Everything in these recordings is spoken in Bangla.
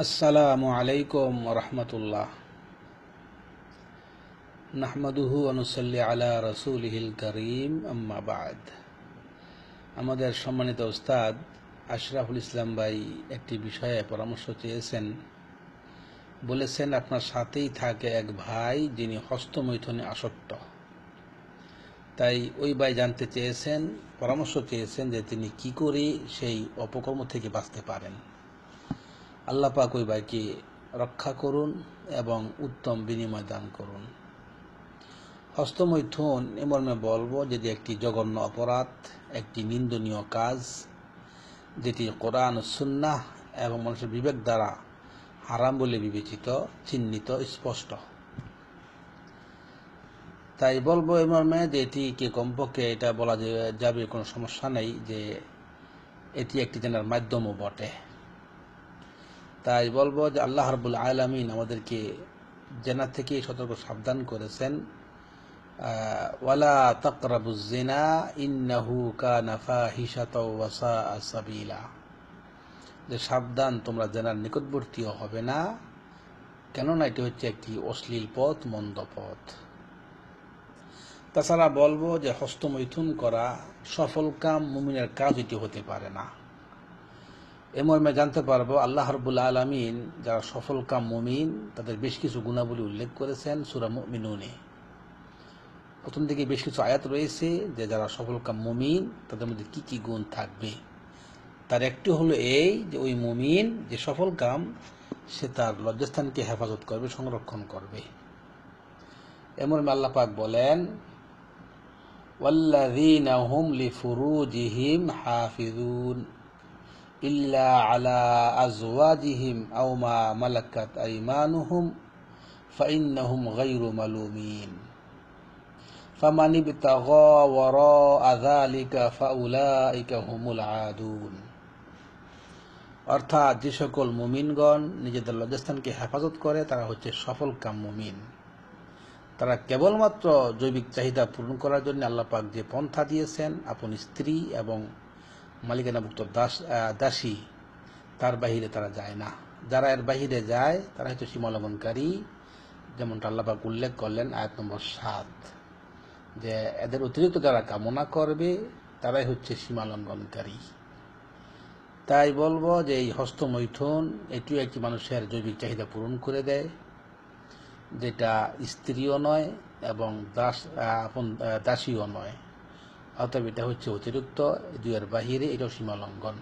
আসসালামু আলাইকুম রহমতুল্লাহ। নাহমাদুহু ওয়া নুসাল্লি আলা রাসূলিহিল কারীম, আম্মা বাদ। আমাদের সম্মানিত উস্তাদ আশরাফুল ইসলাম ভাই একটি বিষয়ে পরামর্শ চেয়েছেন। বলেছেন আপনার সাথেই থাকে এক ভাই যিনি হস্তমৈথুনে আসক্ত। তাই ওই ভাই জানতে চেয়েছেন, পরামর্শ চেয়েছেন যে তিনি কি করে সেই অপকর্ম থেকে বাঁচতে পারেন। আল্লাহ পাক ওই ভাইকে রক্ষা করুন এবং উত্তম বিনিময় দান করুন। হস্তমৈথুন মর্মে বলবো যেটি একটি জঘন্য অপরাধ, একটি নিন্দনীয় কাজ, যেটি কোরআন ও সুন্নাহ এবং মানুষের বিবেক দ্বারা হারাম বলে বিবেচিত, চিহ্নিত, স্পষ্ট। তাই বলবো এই মর্মে যে এটিকে কমপক্ষে এটা বলা যাবে কোনো সমস্যা নেই যে এটি একটি জানার মাধ্যমও বটে। তাই বলবো যে আল্লাহ রাব্বুল আলামিন আমাদেরকে জেনা থেকে সতর্ক সাবধান করেছেন, ওয়ালা তাকরাবুজ জিনা ইন্নাহু কানা ফাহিশাতাও ওয়া সাআ সাবিলা, যে সাবধান তোমরা জেনার নিকটবর্তীও হবে না, কেননা এটি হচ্ছে একটি অশ্লীল পথ, মন্দ পথ। তাছাড়া বলবো যে হস্তমৈথুন করা সফল কাম, মুমিনের কাজ এটি হতে পারে না। এ মর্মে জানতে পারবো আল্লাহ রাব্বুল আলামিন যারা সফল কাম মুমিন তাদের বেশ কিছু গুণাবলী উল্লেখ করেছেন সূরা মুমিনুনে। প্রথম থেকে বেশ কিছু আয়াত রয়েছে যে যারা সফল কাম মুমিন তাদের মধ্যে কি কি গুণ থাকবে। তার একটি হলো এই যে ওই মুমিন যে সফল কাম সে তার লজ্জাস্থানকে হেফাজত করবে, সংরক্ষণ করবে। এ মর্মে আল্লাহ পাক বলেন, ওয়াল্লাযীনা হুম লিফুরুজিহিম হাফিজুন ইল্লা আলা আজওয়াজিহিম আও মা মালাকাত আইমানুহুম ফাইন্নাহুম গায়রু মালুমিন ফামান ইবতাগা ওয়ারাআ যালিকা ফাউলাইকা হুমুল আদুন। অর্থাৎ যে সকল মুমিনগণ নিজেদের লজ্জাস্থানকে হেফাজত করে তারা হচ্ছে সফল কাম মুমিন। তারা কেবলমাত্র জৈবিক চাহিদা পূরণ করার জন্য আল্লাহ পাক যে পন্থা দিয়েছেন, আপন স্ত্রী এবং মালিকানাভুক্ত দাসী, তার বাহিরে তারা যায় না। যারা এর বাহিরে যায় তারা হচ্ছে সীমালঙ্ঘনকারী, যেমনটা আল্লাহ পাক উল্লেখ করলেন আয়াত নম্বর 7, যে এদের অতিরিক্ত যারা কামনা করবে তারাই হচ্ছে সীমালঙ্ঘনকারী। তাই বলবো যে এই হস্তমৈথুন এটিও একটি মানুষের জৈবিক চাহিদা পূরণ করে দেয়, যেটা স্ত্রীও নয় এবং দাসীও নয়। অতএব এটা হচ্ছে অতিরিক্ত, দুইয়ের বাহিরে, এটাও সীমালঙ্ঘন।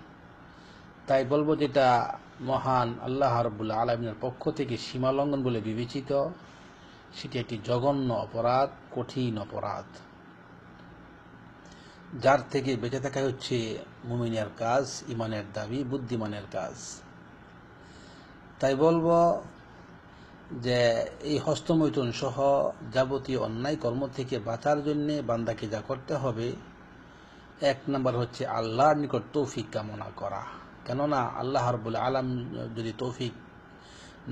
তাই বলবো যেটা মহান আল্লাহ রাব্বুল আলামিনের পক্ষ থেকে সীমালঙ্ঘন বলে বিবেচিত, সেটি একটি জঘন্য অপরাধ, কঠিন অপরাধ, যার থেকে বেঁচে থাকা হচ্ছে মুমিনের কাজ, ইমানের দাবি, বুদ্ধিমানের কাজ। তাই বলবো যে এই হস্তমৈথুন সহ যাবতীয় অন্যায় কর্ম থেকে বাঁচার জন্য বান্দাকে যা করতে হবে, এক নাম্বার হচ্ছে আল্লাহর নিকট তৌফিক কামনা করা। কেননা আল্লাহ রাব্বুল আলামিন যদি তৌফিক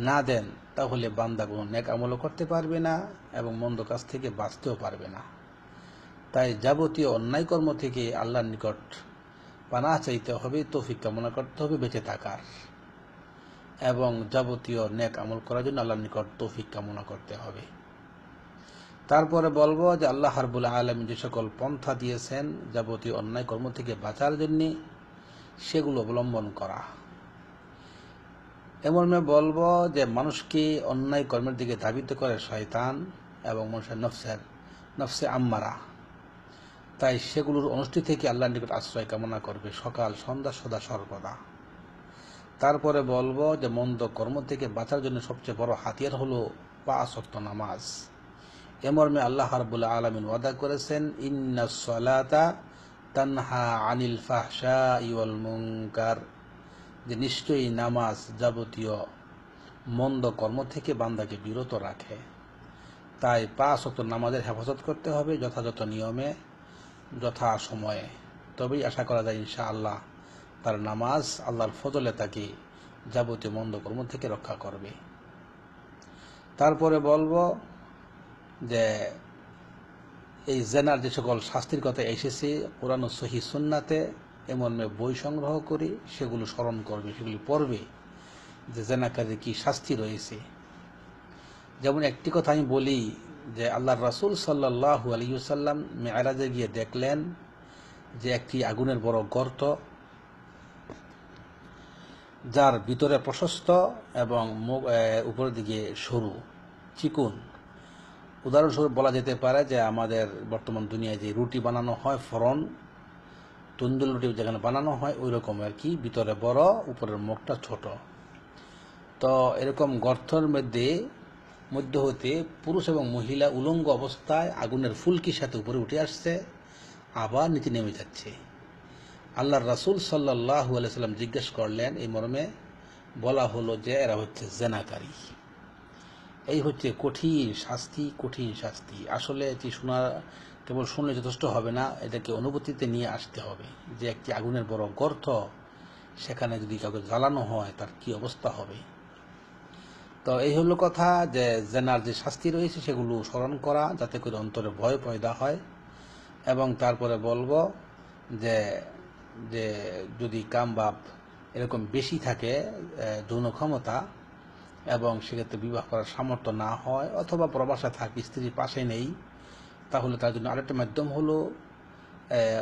না দেন তাহলে বান্দা কোনো নেক আমলও করতে পারবে না এবং মন্দ কাজ থেকে বাঁচতেও পারবে না। তাই যাবতীয় অন্যায় কর্ম থেকে আল্লাহর নিকট পানাহ চাইতে হবে, তৌফিক কামনা করতে হবে বেঁচে থাকার, এবং যাবতীয় নেক আমল করার জন্য আল্লাহর নিকট তৌফিক কামনা করতে হবে। তারপরে বলবো যে আল্লাহ রাব্বুল আলামিন যে সকল পন্থা দিয়েছেন যাবতীয় অন্যায় কর্ম থেকে বাঁচার জন্য, সেগুলো অবলম্বন করা। এমনভাবে বলবো যে মানুষকে অন্যায় কর্মের দিকে ধাবিত করে শয়তান এবং মানুষের নফসে আম্মারা। তাই সেগুলোর অনুষ্ঠিত থেকে আল্লাহর নিকট আশ্রয় কামনা করবে সকাল সন্ধ্যা সদা সর্বদা। তারপরে বলবো যে মন্দ কর্ম থেকে বাঁচার জন্য সবচেয়ে বড় হাতিয়ার হলো 5 ওয়াক্ত নামাজ। এ মর্মে আল্লাহ রাব্বুল আলামিন ওয়াদা করেছেন, ইন্নাস সালাতা তানহা আনিল ফাহশাই ওয়াল মুনকার, যে নিশ্চয়ই নামাজ যাবতীয় মন্দ কর্ম থেকে বান্দাকে বিরত রাখে। তাই 5 ওয়াক্ত নামাজের হেফাজত করতে হবে যথাযথ নিয়মে, যথা সময়ে। তবেই আশা করা যায় ইনশাআল্লাহ তার নামাজ আল্লাহর ফজলে তাকে যাবতীয় মন্দ কর্ম থেকে রক্ষা করবে। তারপরে বলবো যে এই জেনার যে সকল শাস্তির কথা এসেছে কোরআন ও সহিহ সুন্নাতে, এমন বই সংগ্রহ করে সেগুলো স্মরণ করবে, সেগুলি পড়বে, যে জেনাকারীর কি শাস্তি রয়েছে। যেমন একটি কথা আমি বলি যে আল্লাহর রাসূল সাল্লাল্লাহু আলাইহি ওয়াসাল্লাম মেরাজে গিয়ে দেখলেন যে একটি আগুনের বড় গর্ত, যার ভিতরে প্রশস্ত এবং উপরের দিকে সরু চিকুন। উদাহরণস্বরূপ বলা যেতে পারে যে আমাদের বর্তমান দুনিয়ায় যে রুটি বানানো হয়, ফরন তন্দুর রুটি যেখানে বানানো হয় ওই রকম আর কি, ভিতরে বড় উপরের মুখটা ছোট। তো এরকম গর্তের মধ্য হতে পুরুষ এবং মহিলা উলঙ্গ অবস্থায় আগুনের ফুলকির সাথে উপরে উঠে আসছে, আবার নিচে নেমে যাচ্ছে। আল্লাহর রাসূল সাল্লাল্লাহু আলাইহি সাল্লাম জিজ্ঞেস করলেন, এই মর্মে বলা হলো যে এরা হচ্ছে জেনাকারী। এই হচ্ছে কঠিন শাস্তি, কঠিন শাস্তি। আসলে এটি কেবল শুনলে যথেষ্ট হবে না, এটাকে অনুভূতিতে নিয়ে আসতে হবে যে একটি আগুনের বড় গর্ত, সেখানে যদি কাউকে জ্বালানো হয় তার কি অবস্থা হবে। তো এই হলো কথা যে জেনার যে শাস্তি রয়েছে সেগুলো স্মরণ করা, যাতে করে অন্তরে ভয় পয়দা হয়। এবং তারপরে বলবো যে যে যদি কামবাপ এরকম বেশি থাকে, যৌন ক্ষমতা, এবং সেক্ষেত্রে বিবাহ করার সামর্থ্য না হয় অথবা প্রবাসে থাকে, স্ত্রীর পাশে নেই, তাহলে তার জন্য আরেকটা মাধ্যম হলো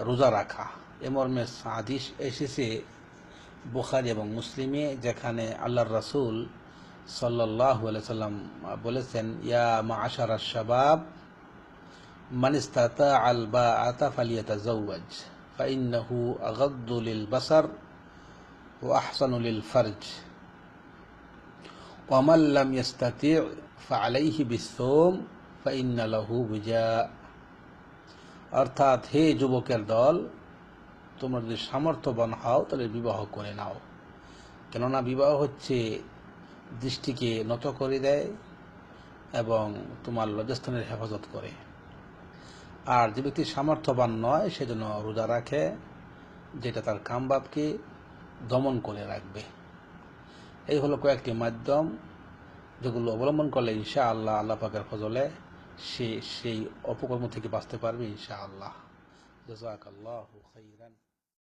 রোজা রাখা। এ মর্মে হাদিস এসেছে বুখারী এবং মুসলিমে, যেখানে আল্লাহর রাসূল সাল্লাল্লাহু আলাইহি সাল্লাম বলেছেন, ইয়া মাআশারাশ শাবাব মান ইসতাতাআল বাআতা ফালিয়াতাজাওয়াজ ফাইন্নাহু আগাদ্দু লিল বাসার ওয়া আহসানু লিল ফারজ ওয়া মান লাম ইস্তাতি' ফাআলাইহি বিস-সাওম ফাইন্না লাহু বিজা। অর্থাৎ, হে যুবকের দল, তোমরা যদি সামর্থ্যবান হও তাহলে বিবাহ করে নাও, কেননা বিবাহ হচ্ছে দৃষ্টিকে নত করে দেয় এবং তোমার লজ্জাস্থানের হেফাজত করে। আর যে ব্যক্তি সামর্থ্যবান নয় সেজন্য রোজা রাখে, যেটা তার কামবাপকে দমন করে রাখবে। এই হলো কয়েকটি মাধ্যম, যেগুলো অবলম্বন করলে ইনশাআল্লাহ আল্লাহ পাকের ফজলে সেই অপকর্ম থেকে বাঁচতে পারবে ইনশাআল্লাহ। জাযাকাল্লাহু খাইরান।